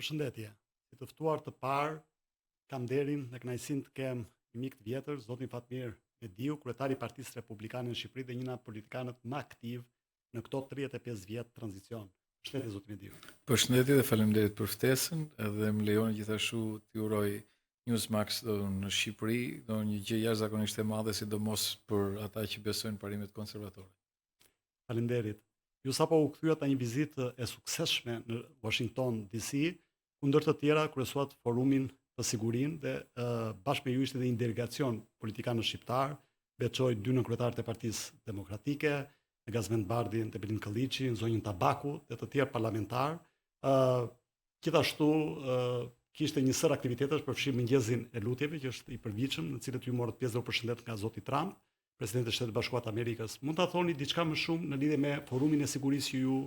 Përshëndetje. Si të ftuar të parë, kam nderin dhe kënaqësinë të kem një mik të vjetër, zotin Fatmir Mediu, kryetari i Partisë Republikane në Shqipëri dhe një nga politikanët më aktiv në këto 35 vjet tranzicion. Përshëndetje zoti Mediu. Përshëndetje dhe faleminderit për ftesën, edhe më lejoni gjithashtu t'ju uroj Newsmax në Shqipëri, do një gjë jashtëzakonisht e madhe, sidomos për ata që besojnë parimet konservatore. Faleminderit. Ju sapo u kthyat nga një vizitë e suksesshme në Washington DC, ku ndër të tjera kryesuat forumin të sigurinë dhe bashkë me ju ishte edhe një delegacion politikanë shqiptar, veçoi 2 nënkretarët e Partisë Demokratike, Gazmend Bardhi, Tepelin Kolliçi, në zonjën Tabaku dhe të tjerë parlamentar. Gjithashtu kishte një sër aktivitetesh përfshi mëngjesin e lutjeve, që është i përvitshëm, në cilët ju morët pjesë dhe u përshëndet nga zoti Trump, presidenti i Shtetit Bashkuar të Amerikës. Mund ta thoni diçka më shumë në lidhje me forumin e sigurisë që ju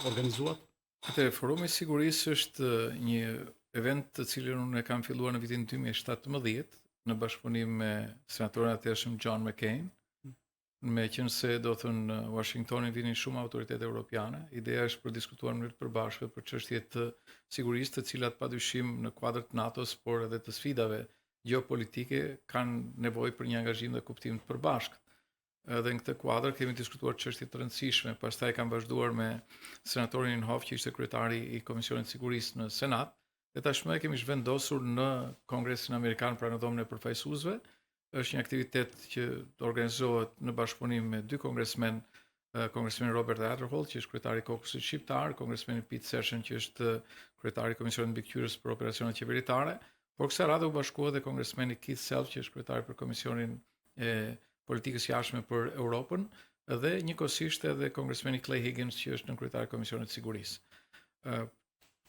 organizuat? Forumi i sigurisë është një event të cilin unë e kam filluar në vitin 2017 në bashkëpunim me senatorin atëhershëm John McCain. Me qenë se do thënë në Washingtonin vinin shumë autoritetet europiane, ideja është për diskutuar në mënyrë të përbashkët për çështje të sigurisë, të cilat padyshim në kuadër të NATO-s, por edhe të sfidave gjeopolitike kanë nevojë për një angazhim dhe kuptim të përbashkët. Edhe në këtë kuadër kemi diskutuar çështje të rëndësishme, pastaj kam vazhduar me senatorin Inhofe, që ishte kryetari i Komisionit të Sigurisë në Senat, dhe tashmë kemi zhvendosur në Kongresin Amerikan pra në dhomën e përfaqësuesve. Është një aktivitet që organizohet në bashkëpunim me 2 kongresmen, kongresmeni Robert Aderholt, që është kryetari i Kokusit Shqiptar, kongresmeni Pete Session, që është kryetari i Komisionit Mbikëqyrës për Operacionet Qeveritare, por kësaj radhe u bashkuohet edhe kongresmeni Keith Self, që është kryetari për Komisionin e Politikës Jashtme për Europën, dhe njëkohësisht edhe kongresmeni Clay Higgins, që është kryetari i Komisionit të Sigurisë.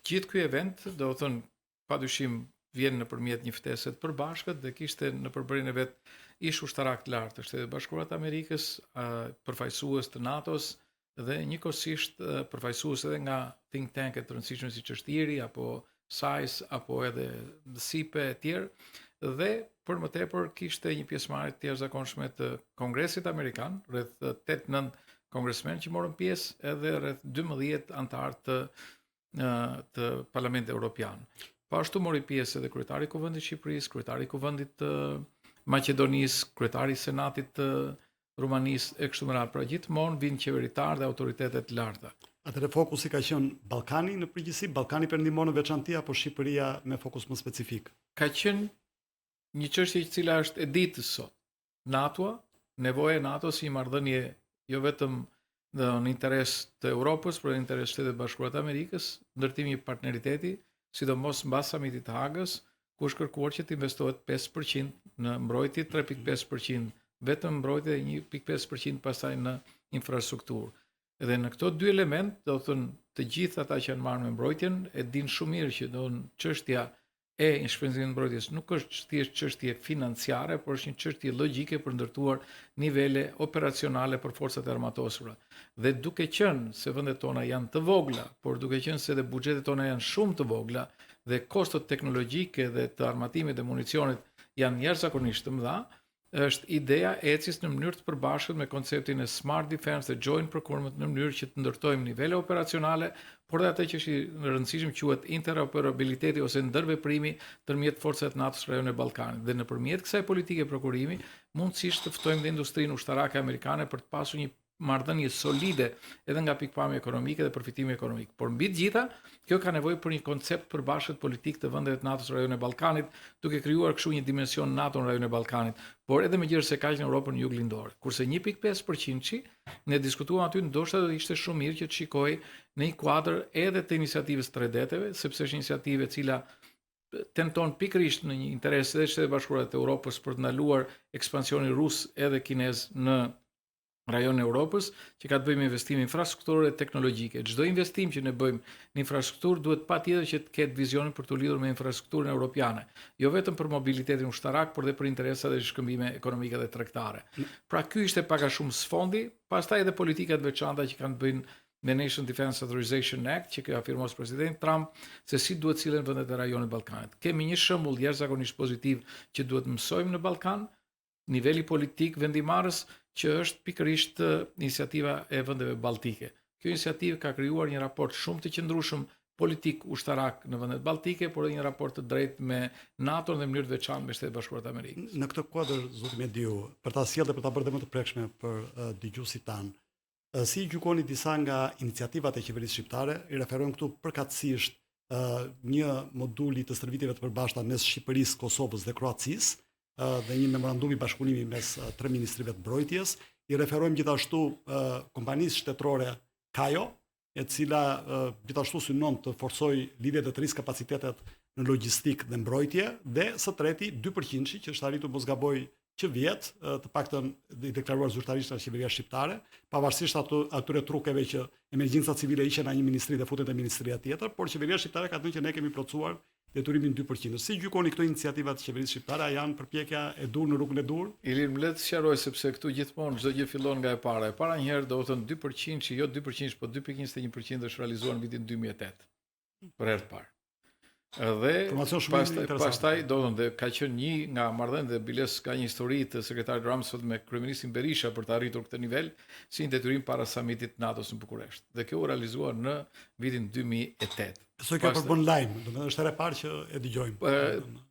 Gjithë ky event, do të thonë, padyshim vjen nëpërmjet një ftese të përbashkët dhe kishte në përbërjen e vet ish ushtarak të lartë të Shtetit Bashkuar të Amerikës, përfaqësues të NATO-s dhe njëkohësisht përfaqësues edhe nga think tank-et të rëndësishme siç është IRI apo SAIS apo edhe SIPE e tjerë, dhe për më tepër kishte një pjesëmarrje të jashtëzakonshme të Kongresit Amerikan, rreth 8-9 kongresmen që morën pjesë, edhe rreth 12 anëtarë të Parlamentit Evropian. Po ashtu mori pjesë edhe kryetari i Kuvendit të Shqipërisë, kryetari i Kuvendit të Maqedonisë, kryetari i Senatit të Rumanisë e kështu me radhë. Pra gjithmonë vinë qeveritarë dhe autoritetet të larta. Atëherë fokusi ka qenë Ballkani në përgjithësi, Ballkani Perëndimor në veçantë apo Shqipëria me fokus më specifik? Ka qenë një çështje e cila është e ditës sot. NATO, nevoja e NATO si marrëdhënie jo vetëm në interes të Europës, por në interes të Shtetit Bashkuar të Amerikës, ndërtimi i partneriteti, sidomos mbas samitit të Hagës, ku është kërkuar që të investohet 5% në mbrojtje, 3.5% vetëm mbrojtje dhe 1.5% pastaj në infrastrukturë. Edhe në këto 2 element, do të thënë të gjithë ata që janë marrë me mbrojtjen e dinë shumë mirë që do në çështja e shpenzimit të mbrojtjes nuk është thjesht çështje financiare, por është një çështje logjike për ndërtuar nivele operacionale për forcat e armatosura. Dhe duke qenë se vendet tona janë të vogla, por duke qenë se edhe buxhetet tona janë shumë të vogla dhe kostot teknologjike dhe të armatimit dhe municionit janë jashtëzakonisht të mëdha, është ideja e ecjes në mënyrë të përbashkët me konceptin e Smart Defense dhe Joint Procurement në mënyrë që të ndërtojmë nivele operacionale, por dhe atë që është i rëndësishëm quhet interoperabiliteti ose ndërveprimi ndërmjet forcave të NATO-s në rajonin e Ballkanit. Dhe nëpërmjet kësaj politike prokurimi, mundësisht të ftojmë dhe industrinë ushtarake amerikane për të pasur një marrëdhënie solide edhe nga pikpamja ekonomike dhe përfitimi ekonomik. Por mbi të gjitha, kjo ka nevojë për një koncept përbashkët politik të vendeve të NATO-s në rajonin e Ballkanit, duke krijuar kështu një dimension NATO në rajonin e Ballkanit, por edhe megjithëse se kaq në Europën juglindore. Kurse 1.5% ne diskutuam aty, ndoshta do ishte shumë mirë që të shikojë në një kuadër edhe të iniciativës 3 deteve, sepse është iniciativë e cila tenton pikërisht në një interes edhe Shtetit Bashkuar të Europës për të ndaluar ekspansionin rus edhe kinez në rajonin e Europës, që ka të bëjë me investime infrastrukturore dhe teknologjike. Çdo investim që ne bëjmë në infrastrukturë duhet patjetër që të ketë vizionin për të lidhur me infrastrukturën europiane, jo vetëm për mobilitetin ushtarak, por edhe për interesa dhe shkëmbime ekonomike dhe tregtare. Pra ky ishte pak a shumë sfondi, pastaj edhe politikat veçanta që kanë të bëjnë me Nation Defense Authorization Act, që ka afirmuar presidenti Trump, se si duhet cilën vendet e rajonit Ballkanit. Kemi një shembull jashtëzakonisht pozitiv që duhet mësojmë në Ballkan, niveli politik vendimarrës, që është pikërisht iniciativa e vendeve balltike. Kjo iniciativë ka krijuar një raport shumë të qëndrueshëm politik ushtarak në vendet balltike, por edhe një raport të drejtë me NATO dhe në mënyrë të veçantë me Shtetet Bashkuara të Amerikës. Në këtë kuadër, zoti Mediu, për ta sjellë dhe për ta bërë dhe më të prekshme për dëgjuesit tanë, si gjykoni disa nga iniciativat e qeverisë shqiptare, i referojmë këtu përkatësisht një moduli të stërvitjeve të përbashkëta mes Shqipërisë, Kosovës dhe Kroacisë, dhe një memorandum i bashkëpunimi mes tre ministrive të mbrojtjes, i referojmë gjithashtu kompanisë shtetërore Kajo, e cila gjithashtu synon të forcoj lidhjet e të rrisë kapacitetet në logjistik dhe mbrojtje, dhe së treti 2% që është arritur mos gaboj që vjet, të paktën i deklaruar zyrtarisht nga qeveria shqiptare, pavarësisht atyre trukeve që emergjenca civile hiqen nga një ministri dhe futet në ministria tjetër, por qeveria shqiptare ka thënë që ne kemi plotësuar deturimin 2%. Si gjykoni këto iniciativa të qeverisë shqiptare, a janë përpjekja e dur në rrugën e dur? Ilir, më le të sqaroj sepse këtu gjithmonë çdo gjë fillon nga e para. E para njëherë do të thënë 2%, që jo 2%, po 2.21% është realizuar në vitin 2008. Për herë të parë. Dhe pastaj do të thënë ka qenë një nga marrëdhëniet dhe biles ka një histori të sekretarit Ramsfeld me kryeministin Berisha për të arritur këtë nivel si një detyrim para samitit NATO-s në Bukuresht. Dhe kjo u realizua në vitin 2008. Soi ka përbën lajm, domethënë është herë e parë që e dëgjojmë.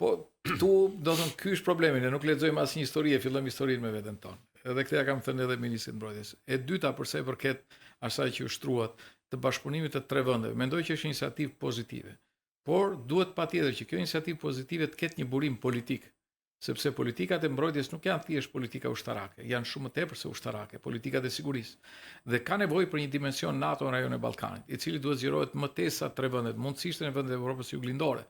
Po tu do të thënë ky është problemi, ne nuk lexojmë asnjë histori, e fillojmë historinë me veten tonë. Edhe këtë ja kam thënë edhe ministrit mbrojtjes. E dyta, për sa i përket asaj që ushtruat të bashkëpunimit të tre vendeve, mendoj që është një iniciativë pozitive. Por duhet patjetër që kjo iniciativë pozitive të ketë një burim politik, sepse politikat e mbrojtjes nuk janë thjesht politika ushtarake, janë shumë më tepër se ushtarake, politikat e sigurisë. Dhe ka nevojë për një dimension NATO në rajonin e Ballkanit, i cili duhet zgjerohet më tesa tre vendet, mundësisht në vendet e Evropës juglindore.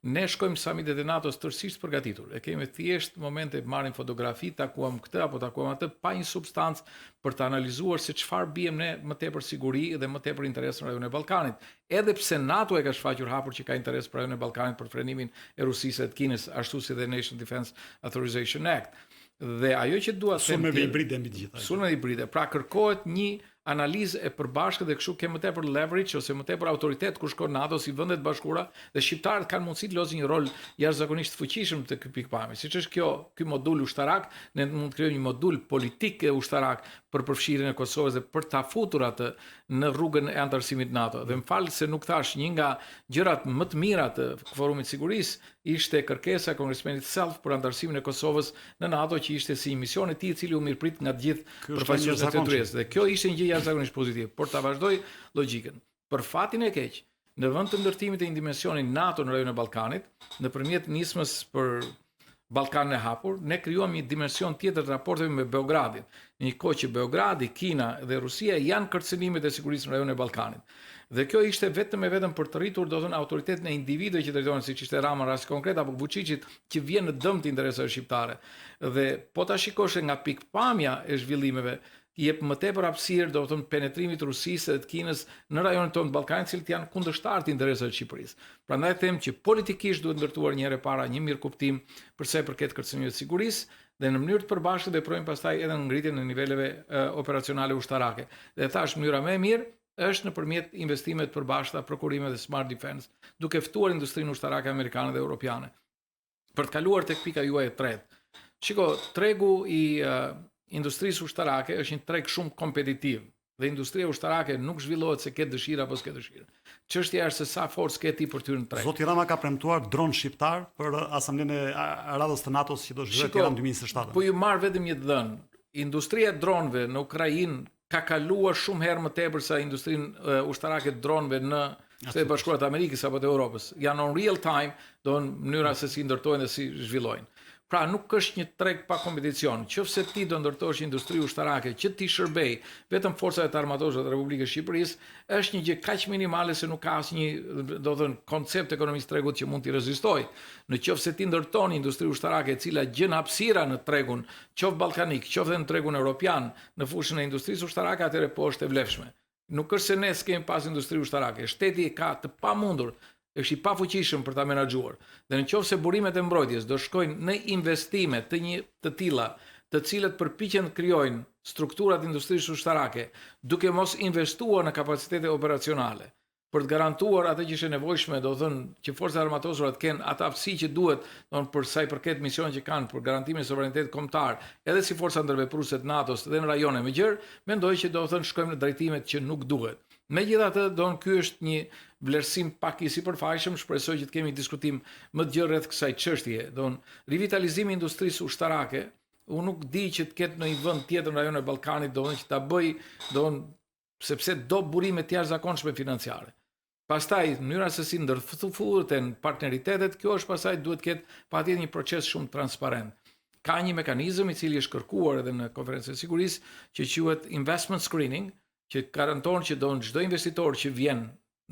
Ne shkojmë samitet e NATO-s tërësisht përgatitur. E kemi thjesht momente marrim fotografi, takuam këtë apo takuam atë pa një substancë për të analizuar se çfarë bijem ne më tepër siguri dhe më tepër interes në rajonin e Ballkanit. Edhe pse NATO e ka shfaqur hapur që ka interes për rajonin e Ballkanit për frenimin e Rusisë dhe të Kinës, ashtu si dhe National Defense Authorization Act. Dhe ajo që dua të them, sulmeve hibride mbi të gjitha. Sulme hibride, pra kërkohet një analizë e përbashkët dhe kështu ke më tepër leverage ose më tepër autoritet kur shkon NATO si vendet bashkuara dhe shqiptarët kanë mundësi të lozin një rol jashtëzakonisht të fuqishëm të ky pikpamje. Siç është ky modul ushtarak, ne mund të krijojmë një modul politik ushtarak për përfshirjen e Kosovës dhe për ta futur atë në rrugën e antarësimit NATO. Dhe më fal se nuk thash, një nga gjërat më të mira të Forumit Sigurisë ishte kërkesa e kongresmenit Self për antarësimin e Kosovës në NATO, që ishte si një mision i tij i cili u mirëprit nga të gjithë përfaqësuesit e detyrisë. Dhe kjo ishte një gjë jashtëzakonisht pozitive, por ta vazhdoj logjikën. Për fatin e keq, në vend të ndërtimit të një dimensioni NATO në rajonin e Ballkanit, nëpërmjet nismës për Ballkanin e hapur, ne krijuam një dimension tjetër të raporteve me Beogradin. Në një kohë që Beogradi, Kina dhe Rusia janë kërcënimet e sigurisë në rajonin e Ballkanit. Dhe kjo ishte vetëm për të rritur, do të thënë, autoritetin e individëve që drejtohen, siç ishte Rama në rast konkret apo Vučićit, që vjen në dëm të interesave shqiptare. Dhe po ta shikosh nga pikpamja e zhvillimeve, jep më tepër hapësirë, do të thënë, penetrimit të Rusisë dhe të Kinës në rajonin tonë të Ballkanit, cilët janë kundërshtar të interesave të Shqipërisë. Prandaj them që politikisht duhet ndërtuar një herë para një mirëkuptim për sa i përket kërcënimeve të sigurisë dhe në mënyrë të përbashkët veprojmë pastaj edhe në ngritjen e niveleve operacionale ushtarake. Dhe thash, mënyra më e mirë është nëpërmjet investimeve të përbashkëta, prokurime dhe smart defense, duke ftuar industrinë ushtarake amerikane dhe europiane. Për të kaluar tek pika juaj e tretë. Shiko, tregu i industrisë ushtarake është një treg shumë kompetitiv dhe industria ushtarake nuk zhvillohet se ke dëshirë apo s'ke dëshirë. Çështja është se sa forcë ke ti për të hyrë në treg. Zoti Rama ka premtuar dron shqiptar për asamblenë e radhës të NATO-s që do zhvillohet Tiranë 2027. Po ju marr vetëm një dhënë. Industria e dronëve në Ukrainë ka kaluar shumë herë më tepër se industrinë ushtarake të dronëve në Shtetet Bashkuara të Amerikës apo të Europës. Janë on real time, do në mënyra se si ndërtojnë dhe si zhvillojnë. Pra nuk është një treg pa kompeticion. Qofse ti do ndërtosh industri ushtarake që ti shërbej vetëm forcave të armatosura të Republikës Shqipërisë, është një gjë kaq minimale se nuk ka asnjë, do të thënë, koncept ekonomisë tregut që mund t'i rezistojë. Në qofse ti ndërton industri ushtarake e cila gjen hapësira në tregun, qoftë ballkanik, qoftë në tregun evropian, në fushën e industrisë ushtarake, atëherë po është e vlefshme. Nuk është se ne s'kemi pas industri ushtarake. Shteti ka të pamundur, është i pafuqishëm për ta menaxhuar. Dhe nëse burimet e mbrojtjes do shkojnë në investime të tilla, të cilët përpiqen të krijojnë strukturat industrisë ushtarake, duke mos investuar në kapacitete operacionale, për të garantuar atë që është e nevojshme, do të thënë që forcat armatosura të kenë atë aftësi që duhet, do të për sa i përket misionet që kanë për garantimin e sovranitetit kombëtar, edhe si forca ndërvepruese të NATO-s dhe në rajone më gjerë, mendoj që do të thënë shkojmë në drejtimet që nuk duhet. Megjithatë, ky është një vlerësim pak i sipërfaqshëm, shpresoj që të kemi diskutim më të gjerë rreth kësaj çështjeje. Rivitalizimi i industrisë ushtarake, unë nuk di që të ketë në një vend tjetër në rajonin e Ballkanit që ta bëj, sepse do burime të jashtëzakonshme financiare. Pastaj, mënyra se si ndërfuhen partneritetet, kjo është pastaj duhet të ketë patjetër një proces shumë transparent. Ka një mekanizëm i cili është kërkuar edhe në konferencën e sigurisë që quhet investment screening, që garanton që çdo investitor që vjen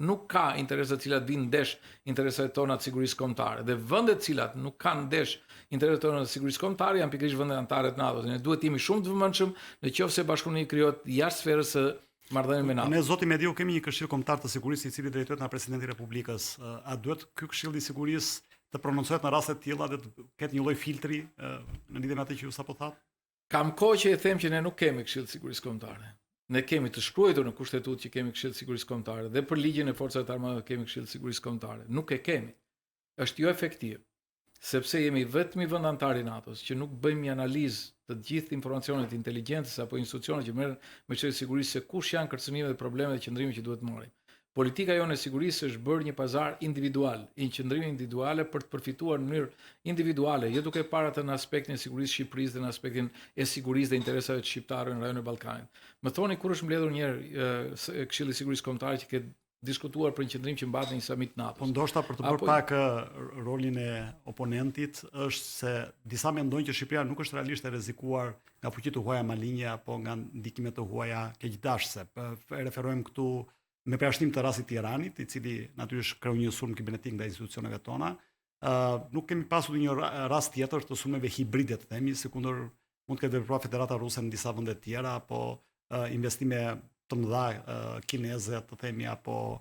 nuk ka interesa të cilat vinë ndesh interesat tona të sigurisë kombëtare, dhe vendet të cilat nuk kanë ndesh interesat tona të sigurisë kombëtare janë pikërisht vendet anëtare të NATO-s. Ne duhet të jemi shumë të vëmendshëm nëse bashkëpunimi krijohet jashtë sferës së marrëdhënieve me NATO. Ne zoti Mediu kemi një këshill kombëtar të sigurisë i cili drejtohet nga presidenti i Republikës. A duhet ky këshill i sigurisë të prononcohet në raste të tilla dhe të ketë një lloj filtri në lidhje me atë që ju sapo thatë? Kam kohë që e them që ne nuk kemi këshill të sigurisë kombëtare. Ne kemi të shkruar në kushtetutë që kemi këshill të sigurisë kombëtare dhe për ligjin e forcave të armate kemi këshill të sigurisë kombëtare. Nuk e kemi. Është jo efektiv, sepse jemi vetëm vend antar i NATO-s që nuk bëjmë një analizë të gjithë informacionet të inteligjencës apo institucionet që merren me çështje sigurisë se kush janë kërcënimet dhe problemet dhe qëndrimet që duhet marrim. Politika jonë e sigurisë është bërë një pazar individual, një qëndrime individuale për të përfituar në mënyrë individuale, jo duke parë atë në aspektin e sigurisë Shqipërisë dhe në aspektin e sigurisë dhe interesave të shqiptarëve në rajonin e Ballkanit. Më thoni kur është mbledhur një herë Këshilli i Sigurisë Kombëtare që ke diskutuar për një qëndrim që mbahet në një samit NATO. Po ndoshta për të bërë pak rolin e oponentit është se disa mendojnë që Shqipëria nuk është realisht e rrezikuar nga fuqitë huaja malinje apo nga ndikimet të huaja keqdashse. Referojmë këtu me përjashtim të rastit Tiranit, i cili natyrisht kreu një sulm kibernetik ndaj institucioneve tona. Nuk kemi pasur një rast tjetër të sulmeve hibride, të themi, sikundër mund të ketë vepruar Federata Ruse në disa vende të tjera apo investime të mëdha kineze, të themi, apo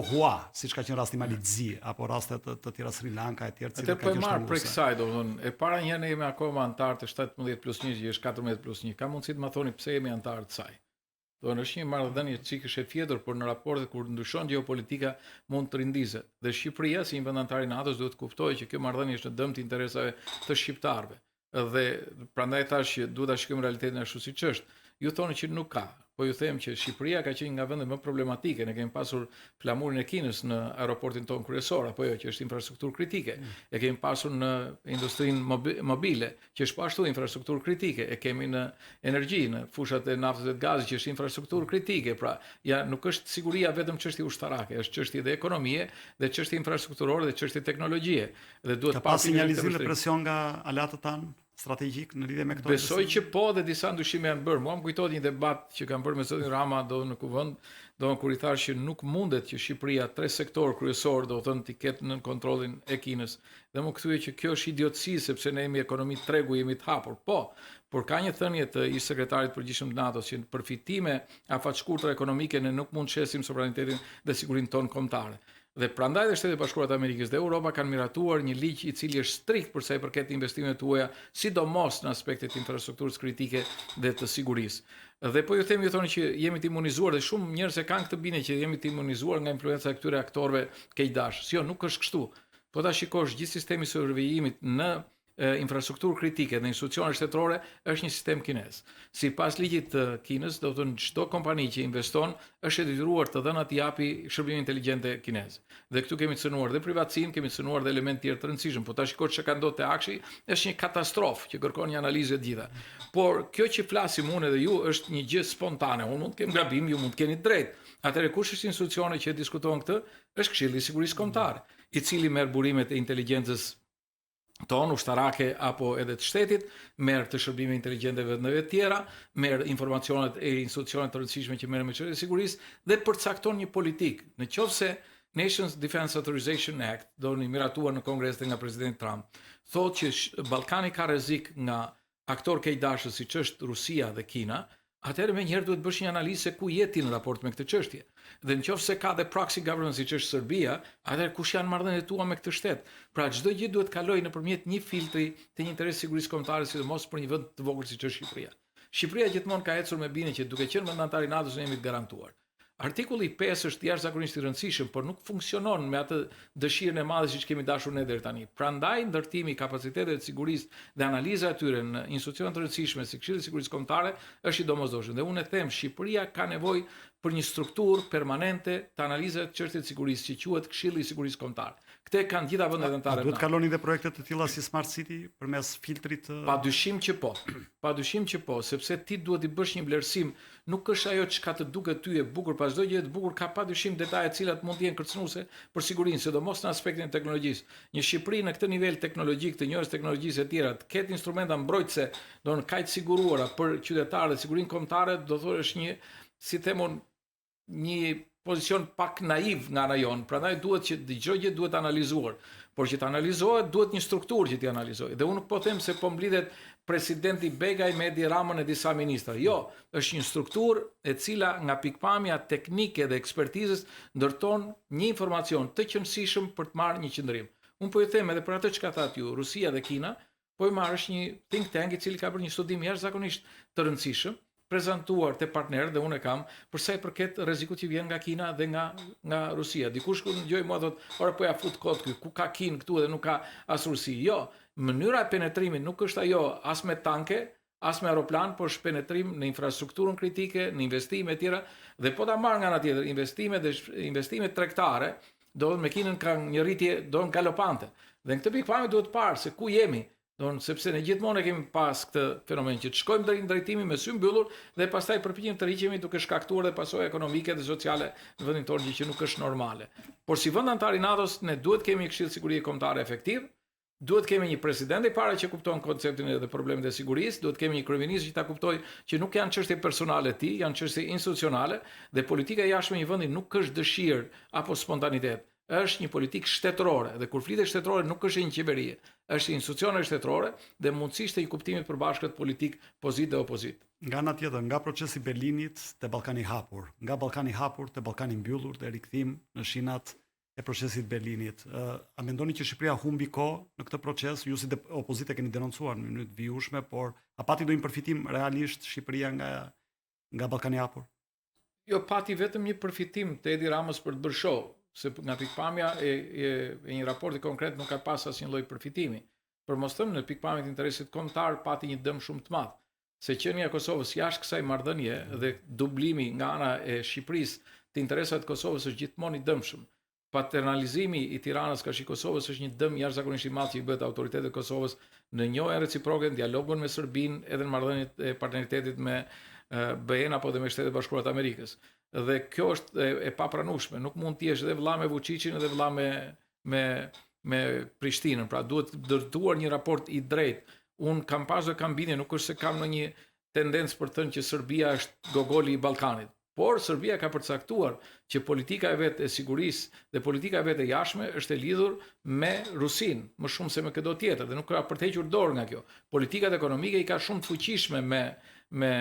hua, siç ka qenë rasti Malizzi, apo raste të tjera Sri Lanka e tjerë. Atë po e marr prej kësaj, e para një ne jemi akoma antar të 17+1, që është 14+1. Ka mundësi të më thoni pse jemi antar të saj? Është një marrëdhënie çikësh e fjetur, por në raportet kur ndryshon gjeopolitika mund të rindizet. Dhe Shqipëria, si një vend antar i NATO-s, duhet të kuptojë që kjo marrëdhënie është në dëm të interesave të shqiptarëve. Dhe prandaj thash që duhet ta shikojmë realitetin ashtu siç është. Ju thoni që nuk ka, po ju them që Shqipëria ka qenë nga vendet më problematike. Ne kemi pasur flamurin e Kinës në aeroportin tonë kryesor, apo jo, që është infrastrukturë kritike. E kemi pasur në industrinë mobile, që është ashtu infrastrukturë kritike. E kemi në energji, në fushat e naftës dhe të gazit, që është infrastrukturë kritike. Pra, ja nuk është siguria vetëm çështje ushtarake, është çështje dhe ekonomie, dhe çështje infrastrukturore, dhe çështje teknologjie. Dhe duhet të pasë sinjalizim dhe presion nga aleatët tanë strategjik në lidhje me këto? Besoj që po, dhe disa ndryshime janë bërë. Mua më kujtohet një debat që kam bërë me zotin Rama në kuvend, kur i thash që nuk mundet që Shqipëria 3 sektor kryesor të ketë në kontrollin e Kinës. Dhe më kthye që kjo është idiotësi, sepse ne jemi ekonomi tregu, jemi të hapur. Po, por ka një thënie të ish sekretarit përgjithshëm të NATO-s që përfitime afatshkurtra ekonomike ne nuk mund të shesim sovranitetin dhe sigurinë tonë kombëtare. Dhe prandaj dhe Shtetet Bashkuara të Amerikës dhe Europa kanë miratuar një ligj i cili është strikt për sa i përket investimeve të huaja, sidomos në aspektet infrastrukturës kritike dhe të sigurisë. Dhe po ju thoni që jemi të imunizuar, dhe shumë njerëz e kanë këtë bindje që jemi të imunizuar nga influenca e këtyre aktorëve keqdashës. Jo, nuk është kështu. Po ta shikosh gjithë sistemi i survejimit në infrastrukturë kritike dhe institucione shtetërore është një sistem kinez. Sipas ligjit të Kinës, do të thonë çdo kompani që investon është e detyruar të dhënë atë japi shërbime inteligjente kinez. Dhe këtu kemi cënuar dhe privatësinë, kemi cënuar dhe elementë tjerë të rëndësishëm, po ta shikosh çka ka ndodhur te Akshi, është një katastrofë që kërkon një analizë të gjitha. Por kjo që flasim unë dhe ju është një gjë spontane. Unë mund të kem gabim, ju mund të keni drejt. Atëherë kush është institucioni që diskuton këtë? Është Këshilli i Sigurisë Kombëtare, i cili merr burimet e inteligjencës tonë ushtarake apo edhe të shtetit, merr të shërbime inteligjente vendeve të tjera, merr informacionet e institucioneve të rëndësishme që merren me çështje sigurisë dhe përcakton një politikë. Nëse Nations Defense Authorization Act, doni miratuar në Kongres dhe nga presidenti Trump, thotë që Ballkani ka rrezik nga aktor keqdashës siç është Rusia dhe Kina, atëherë më njëherë duhet bësh një analizë se ku je ti në raport me këtë çështje. Dhe nëse ka dhe proxy government siç është Serbia, atëherë kush janë marrëdhëniet tua me këtë shtet? Pra çdo gjë duhet kalojë nëpërmjet një filtri të një interesi sigurisë kombëtare, sidomos për një vend të vogël siç është Shqipëria. Shqipëria gjithmonë ka ecur me bindje që duke qenë vend antar i NATO-s ne jemi të garantuar. Artikulli 5 është jashtëzakonisht i rëndësishëm, por nuk funksionon me atë dëshirën e madhe siç kemi dashur ne deri tani. Prandaj ndërtimi i kapacitetet të sigurisë dhe analiza e tyre në institucione të rëndësishme si Këshilli i Sigurisë Kombëtare është i domosdoshëm. Dhe unë e them, Shqipëria ka nevojë për një strukturë permanente të analizave të çështjeve të sigurisë që quhet Këshilli i Sigurisë Kombëtare. Këtë kanë gjitha vendet anëtare. Duhet kaloni dhe projekte të tilla si Smart City përmes filtrit Padyshim që po. Padyshim që po, sepse ti duhet i bësh një vlerësim, nuk është ajo çka të duket ty e bukur, pas çdo gjë e bukur ka padyshim detaje të cilat mund të jenë kërcënuese për sigurinë, sidomos në aspektin e teknologjisë. Një Shqipëri në këtë nivel teknologjik të njohjes teknologjisë e tjera, të ketë instrumenta mbrojtëse, do në kaq siguruara për qytetarët, sigurinë kombëtare, do thotë është një, si themon, një pozicion pak naiv nga ana jon. Prandaj duhet që çdo gjë duhet analizuar. Por që të analizohet, duhet një strukturë që t'i analizojë. Dhe unë nuk po them se po mblidhet presidenti Begaj me Edi Ramën e disa ministra. Jo, është një strukturë e cila nga pikpamja teknike dhe ekspertizës ndërton një informacion të qëndrueshëm për të marrë një qëndrim. Unë po i them edhe për atë çka thatë ju, Rusia dhe Kina, po i marrësh një think tank i cili ka bërë një studim jashtëzakonisht të rëndësishëm, prezantuar te partnerët dhe unë e kam për sa i përket rrezikut që vjen nga Kina dhe nga Rusia. Dikush kur dëgjoj mua thotë, "Ora po ja fut kot këtu, ku ka Kinë këtu dhe nuk ka as Rusi." Jo, mënyra e penetrimit nuk është ajo as me tanke, as me aeroplan, por është penetrim në infrastrukturën kritike, në investime e tjera dhe po ta marr nga ana tjetër, investime tregtare, do të me Kinën kanë një rritje do në galopante. Dhe në këtë pikpamje duhet parë se ku jemi. Sepse ne gjithmonë e kemi pas këtë fenomen që të shkojmë drejt drejtimi me sy mbyllur dhe pastaj përpiqemi të rriqemi duke shkaktuar dhe pasojë ekonomike dhe sociale në vendin tonë, gjë që nuk është normale. Por si vend antar i NATO-s ne duhet kemi një Këshill Sigurie Kombëtare efektiv, duhet kemi një president i parë që kupton konceptin e problemet e sigurisë, duhet kemi një kryeminist që ta kuptojë që nuk janë çështje personale të tij, janë çështje institucionale dhe politika e jashtme e një vendi nuk është dëshirë apo spontanitet. Është një politikë shtetërore dhe kur flitet shtetërore nuk është një qeverie, është institucione shtetërore dhe mundësisht e një kuptimit përbashkët politik pozit dhe opozit. Nga ana tjetër, nga procesi Berlinit te Ballkani i hapur, nga Ballkani i hapur te Ballkani i mbyllur dhe rikthim në shinat e procesit Berlinit. A mendoni që Shqipëria humbi kohë në këtë proces? Ju si opozitë keni denoncuar në mënyrë të vijueshme, por a pati ndonjë përfitim realisht Shqipëria nga Ballkani i hapur? Jo, pati vetëm një përfitim te Edi Ramës për të bërë show, se nga pikpamja e një raporti konkret nuk ka pas asnjë lloj përfitimi. Por mos them në pikpamjen e interesit kombëtar pati një dëm shumë të madh. Se qenia e Kosovës jashtë kësaj marrëdhënie dhe dublimi nga ana e Shqipërisë të interesave të Kosovës është gjithmonë i dëmshëm. Paternalizimi i Tiranës kështu Kosovës është një dëm jashtëzakonisht i madh që i bëhet autoritetet e Kosovës në njohjen reciproke, në dialogun me Serbinë, edhe në marrëdhëniet e partneritetit me BE-n apo dhe me Shtetet Bashkuara të Amerikës. Dhe kjo është e papranueshme. Nuk mund të jesh edhe vëlla me Vučićin edhe vëlla me Prishtinën. Pra duhet dërtuar një raport i drejtë. Un kam pasur kam bindje, nuk është se kam ndonjë tendencë për të thënë që Serbia është gogoli i Ballkanit. Por Serbia ka përcaktuar që politika e vet e sigurisë dhe politika e vet e jashtme është e lidhur me Rusinë, më shumë se me çdo tjetër dhe nuk ka për të hequr dorë nga kjo. Politikat ekonomike i ka shumë të fuqishme me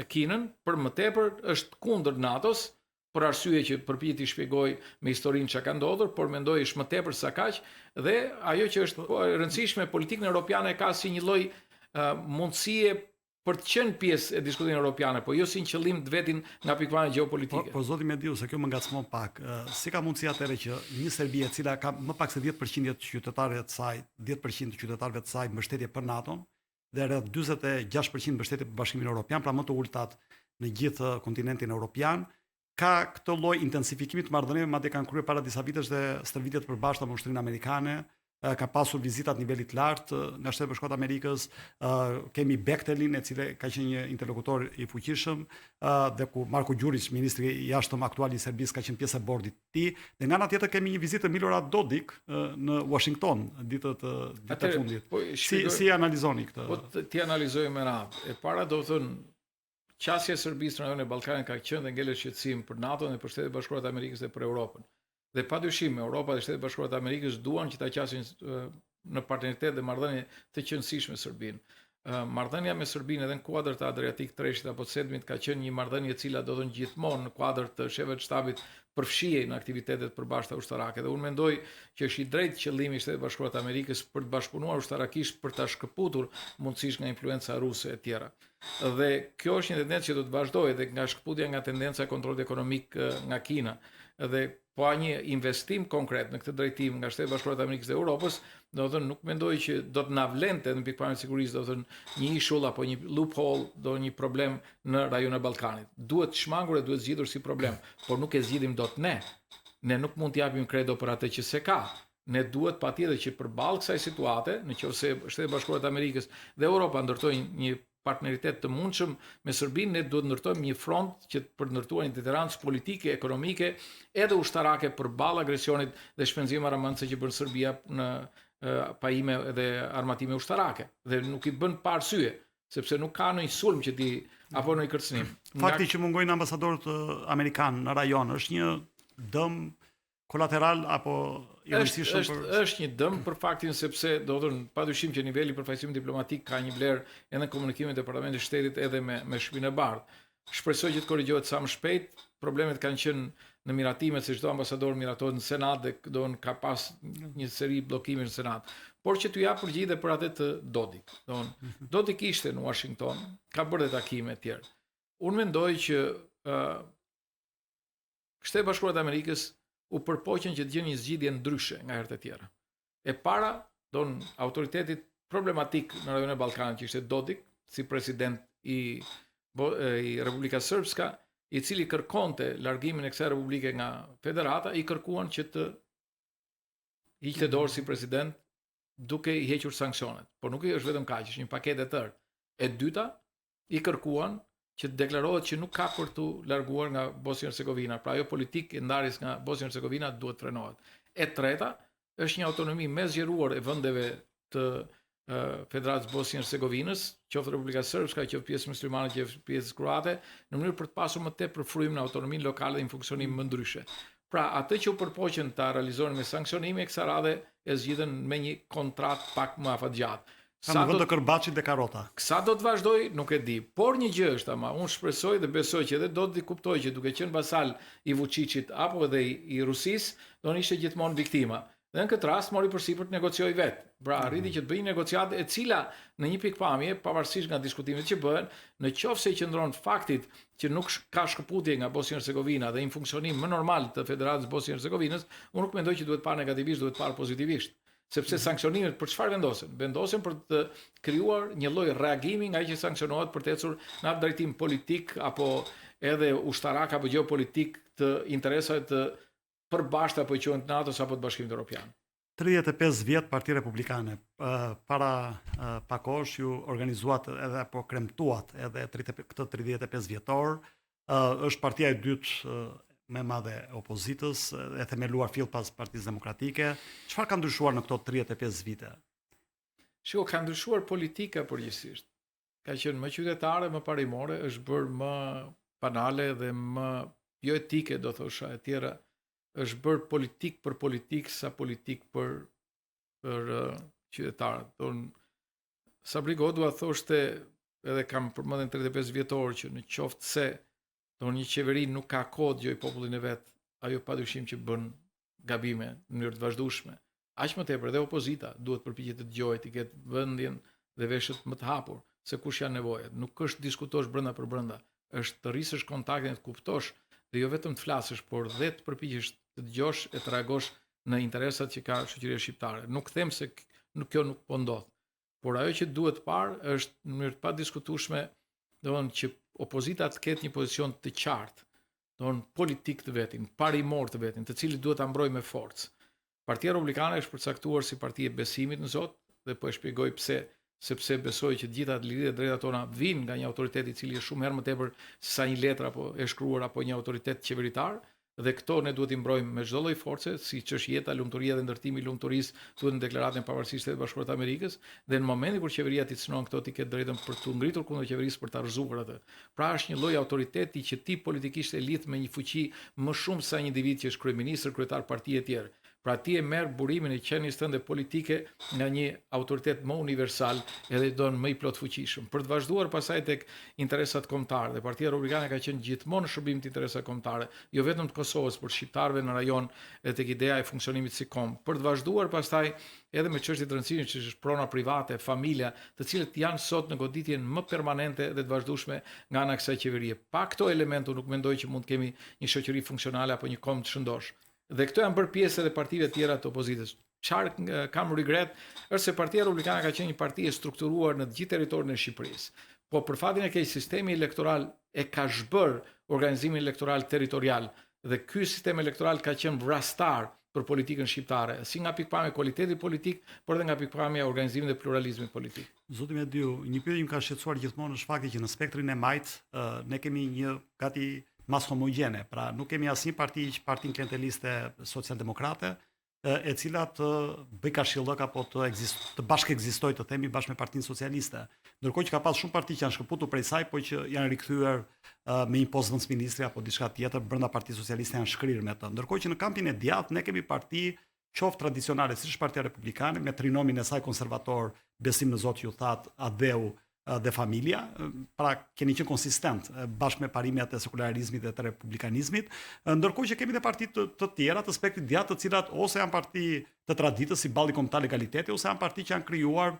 Kinën, për më tepër është kundër NATO-s, për arsye që përpiqet të shpjegoj me historinë çka ka ndodhur, por mendoj është më tepër se kaq dhe ajo që është e rëndësishme politikën europiane ka si një lloj mundësie për të qenë pjesë e diskutimit europiane, po jo si një qëllim të vetin nga pikpamja gjeopolitike. Po zoti Mediu, se kjo më ngacmon pak. Si ka mundësi atëherë që një Serbi e cila ka më pak se 10% të qytetarëve të saj, 10% të qytetarëve të saj mbështetje për NATO-n dhe rreth 46% mbështetje për Bashkimin Evropian, pra më të ultat në gjithë kontinentin evropian, ka këtë lloj intensifikimi të marrëdhënieve, madje kanë kryer para disa vitesh dhe stërvitje të përbashkëta me ushtrinë amerikane. Ka pasur vizitat nivelit lartë nga Shtetet Bashkuara të Amerikës, kemi Bektelin, e cili ka qenë një interlokutor i fuqishëm, dhe ku Marko Gjurić, ministri i jashtëm aktual i Serbisë, ka qenë pjesë e bordit të tij. Dhe nga ana tjetër kemi një vizitë të Milorad Dodik në Washington ditët e fundit. Si analizoni këtë? Po ti analizoj me radhë. E para do të thënë qasja e Serbisë në rajonin e Ballkanit ka qenë dhe ngelet shqetësim për NATO-n dhe për Shtetet Bashkuara të Amerikës dhe për Europën. Dhe padyshim Europa dhe Shtetet Bashkuara të Amerikës duan që ta qasin në partneritet dhe marrëdhënie të qëndrueshme me Serbinë. marrëdhënia me Serbinë edhe në kuadër të Adriatic Treshit apo Sedmit ka qenë një marrëdhënie e cila do të gjithmonë në kuadër të shefëve të shtabit përfshihej në aktivitetet përbashkëta ushtarake dhe unë mendoj që është i drejtë qëllimi i Shtetit Bashkuar të Amerikës për të bashkëpunuar ushtarakisht për ta shkëputur mundësisht nga influenca ruse e tjera. Dhe kjo është një tendencë që do të vazhdojë dhe nga shkëputja nga tendenca e kontrollit ekonomik nga Kina dhe pa një investim konkret në këtë drejtim nga Shtetet Bashkuara të Amerikës dhe Europës, do të thënë nuk mendoj që do të na vlente në pikpamjen e sigurisë, do të thënë një ishull apo një loophole, do një problem në rajonin e Ballkanit. Duhet shmangur e duhet zgjidhur si problem, por nuk e zgjidhim dot ne. Ne nuk mund të japim kredo për atë që se ka. Ne duhet patjetër që përballë kësaj situate, nëse Shtetet Bashkuara të Amerikës dhe Europa ndërtojnë një partneritet të mundshëm me Serbinë, ne duhet ndërtojmë një front që për të ndërtuar një tolerancë politike, ekonomike, edhe ushtarake përballë agresionit dhe shpenzimeve armëndse që bën Serbia në pajime dhe armatime ushtarake. Dhe nuk i bën pa arsye, sepse nuk ka ndonjë sulm që ti apo ndonjë kërcënim. Fakti që mungojnë ambasadorët amerikanë në rajon është një dëm kolateral apo i rëndësishëm për... është një dëm për faktin sepse do të thënë padyshim që niveli i përfaqësimit diplomatik ka një vlerë edhe në komunikimin e Departamentit të Shtetit edhe me Shtëpinë e Bardhë. Shpresoj që të korrigjohet sa më shpejt. Problemet kanë qenë në miratimet se çdo ambasador miratohet në Senat dhe ka pas një seri bllokime në Senat. Por që t'u jap përgjigje për atë të Dodik. Dodik ishte në Washington, ka bërë takime të tjera. Unë mendoj që Shtetet Bashkuara të Amerikës u përpoqen që të gjejnë një zgjidhje ndryshe nga herët e tjera. E para, autoritetit problematik në rajonin e Ballkanit që ishte Dodik, si president i Republikës Srpska, i cili kërkonte largimin e kësaj republike nga Federata, i kërkuan që të hiqte dorë si president duke i hequr sanksionet. Por nuk është vetëm kaq, është një paketë e tërë. E dyta, i kërkuan që të deklarohet që nuk ka për të larguar nga Bosnia-Hercegovina, pra ajo politikë e ndarjes nga Bosnia-Hercegovina duhet frenohet. E treta, është një autonomi me zgjeruar e vendeve të Federatës Bosnia-Hercegovinës, qoftë Republika Srpska, qoftë pjesë muslimane, qoftë pjesë kroate, në mënyrë për të pasur më tepër frym në autonominë lokale dhe një funksionim më ndryshe. Pra, atë që u përpoqen ta realizohen me sanksionime, kësaj radhe e zgjidhen me një kontratë pak më afatgjatë. Sa do të Kërbaçit dhe Karota. Sa do të vazhdoj, nuk e di. Por një gjë është, ama unë shpresoj dhe besoj që edhe do të kuptoj që duke qenë vasal i Vučićit apo edhe i Rusisë, do ishte gjithmonë viktima. Dhe në këtë rast mori përsipër të negociojë vetë. Pra arriti që të bëjë negociatë e cila në një pikpamje, pavarësisht nga diskutimet që bëhen, në qoftë se qëndron faktit që nuk ka shkëputje nga Bosnia-Hercegovina dhe një funksionim më normal të Federatës Bosnia-Hercegovinës, unë nuk mendoj që duhet parë negativisht, duhet parë pozitivisht. Sepse sankcionimet për çfarë vendosen? Vendosen për të krijuar një lloj reagimi nga ai që sankcionohet për të ecur në atë drejtim politik apo edhe ushtarak apo geopolitik të interesave të përbashkëta apo quhen NATO apo të Bashkimit Evropian. 35 vjet Partia Republikane, para pak kohësh ju organizuat edhe apo kremtuat edhe këtë 35 vjetor, është partia e dytë me madhe opozitës, e themeluar fill pas Partisë Demokratike. Çfarë ka ndryshuar në këto 35 vite? Shiko, ka ndryshuar politika përgjithsisht. Ka qenë më qytetare, më parimore, është bërë më banale dhe më jo etike, do thosha, e tjera. Është bërë politik për politik sa politik për qytetarët. Sabri Godua thoshte, edhe kam përmendën 35 vjetor, që në qoftë se një qeveri nuk ka kohë dëgjoj popullin e vet, ajo padyshim që bën gabime në mënyrë të vazhdueshme. Aq më tepër edhe opozita duhet përpiqet të dëgjojë, të ketë vendjen dhe veshët më të hapur se kush janë nevojat. Nuk është diskutosh brenda për brenda, është të rrisësh kontaktin, të kuptosh dhe jo vetëm të flasësh, por dhe të përpiqesh të dëgjosh e të reagosh në interesat që ka shoqëria shqiptare. Nuk them se kjo nuk po ndodh, por ajo që duhet parë është në mënyrë të padiskutueshme, domthonjë që opozita të ketë një pozicion të qartë, politik të vetin, parimor të vetin, të cilin duhet ta mbrojë me forcë. Partia Republikane është përcaktuar si parti e besimit në Zot dhe po e shpjegoj pse, sepse besoj që të gjitha liritë e drejta tona vijnë nga një autoritet i cili është shumë herë më tepër se sa një letër apo e shkruar apo një autoritet qeveritar. Dhe këto ne duhet i mbrojmë me çdo lloj force, siç është jeta, lumturia dhe ndërtimi i lumturisë, thuhet në deklaratën e pavarësisë së Bashkuar të Amerikës, dhe në momentin kur qeveria ti cënon këto, ti ke drejtën për të ngritur kundër qeverisë për ta rrezuar atë. Pra është një lloj autoriteti që ti politikisht e lidh me një fuqi më shumë se një individ që është kryeminist, kryetar partie e tjerë. Pra ti e merr burimin e qenies tënde politike nga një autoritet më universal edhe do më i plot fuqishëm. Për të vazhduar pasaj tek interesat kombëtare, dhe Partia Republikane ka qenë gjithmonë në shërbim të interesave kombëtare, jo vetëm të Kosovës, por shqiptarëve në rajon e tek ideja e funksionimit si kom. Për të vazhduar pastaj edhe me çështje të rëndësishme që është prona private, familja, të cilët janë sot në goditjen më permanente dhe të vazhdueshme nga ana e kësaj qeverie. Pa këto elemente nuk mendoj që mund të kemi një shoqëri funksionale apo një kom të shëndosh. Dhe këto janë bërë pjesë edhe partive tjera të opozitës. Çfarë kam regret është se Partia Republikane ka qenë një parti e strukturuar në të gjithë territorin e Shqipërisë. Po për fatin e keq sistemi elektoral e ka zhbër organizimin elektoral territorial dhe ky sistem elektoral ka qenë vrastar për politikën shqiptare, si nga pikpamja e kualitetit politik, por edhe nga pikpamja e organizimit dhe pluralizmit politik. Zoti Mediu, një pyetje që më ka shqetësuar gjithmonë është fakti që në spektrin e majt ne kemi një gati mas homogjene, pra nuk kemi asnjë parti që partinë klienteliste socialdemokrate, e cila të bëj kashillok apo të bashkë ekzistojë, të themi, bashkë me Partinë Socialiste. Ndërkohë që ka pas shumë parti që janë shkëputur prej saj, po që janë rikthyer me një postë vendministri apo diçka tjetër brenda Partisë Socialiste janë shkrirë me të. Ndërkohë që në kampin e djathtë ne kemi parti qoftë tradicionale, siç është Partia Republikane, me trinomin e saj konservator, besim në Zot ju that, Adeu dhe familja, pra keni qenë konsistent bashkë me parimet e sekularizmit dhe të republikanizmit, ndërkohë që kemi dhe parti të tjera të spektrit djathtë, të cilat ose janë parti të traditës si balli kombëtar legaliteti, ose janë parti që janë krijuar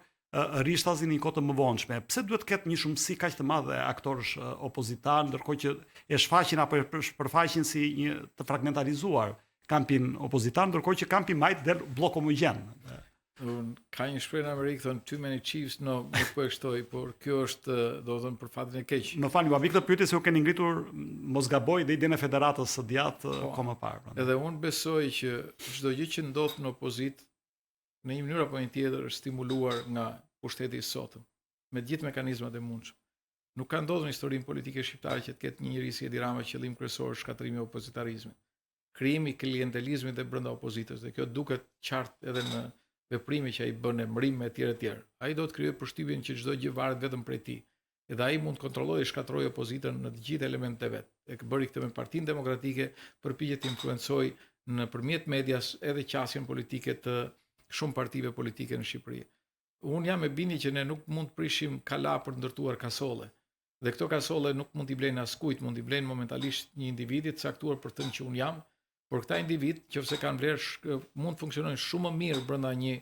rishtazin në një kohë të mëvonshme. Pse duhet të ketë një shumësi kaq të madhe aktorësh opozitar, ndërkohë që e shfaqin apo e përfaqin si një të fragmentarizuar kampin opozitar, ndërkohë që kampi majt del blok homogjen. Ka një shprehje në Amerikë thonë too many chiefs, no, nuk po e shtoj, por kjo është, do të thënë, për fatin e keq. Më falni, vi këtë pyetje se u keni ngritur mos gaboj dhe idenë e federatës së djathtë kohë më parë. Edhe unë besoj që çdo gjë që ndodh në opozitë në një mënyrë apo një tjetër është stimuluar nga pushteti i sotëm, me të gjithë mekanizmat e mundshme. Nuk ka ndodhur në historinë politike shqiptare që të ketë një njerëz si Edi Rama qëllim kryesor shkatrimi i opozitarizmit, krijimi i klientelizmit e brenda opozitës, dhe kjo duket qartë edhe në veprime që ai bën, emrim e tjerë e tjerë. Ai do të krijojë përshtypjen që çdo gjë varet vetëm prej tij. Edhe ai mund të kontrollojë dhe shkatërrojë opozitën në të gjithë elementet e vet. E bëri këtë me Partinë Demokratike, përpiqet të influencojë nëpërmjet medias edhe qasjen politike të shumë partive politike në Shqipëri. Unë jam e bindur që ne nuk mund të prishim kala për të ndërtuar kasolle. Dhe këto kasolle nuk mund t'i blejnë askujt, mund t'i blejnë momentalisht një individi të caktuar për të që unë jam. Por këta individ, nëse kanë vlerë, mund të funksionojnë shumë më mirë brenda një,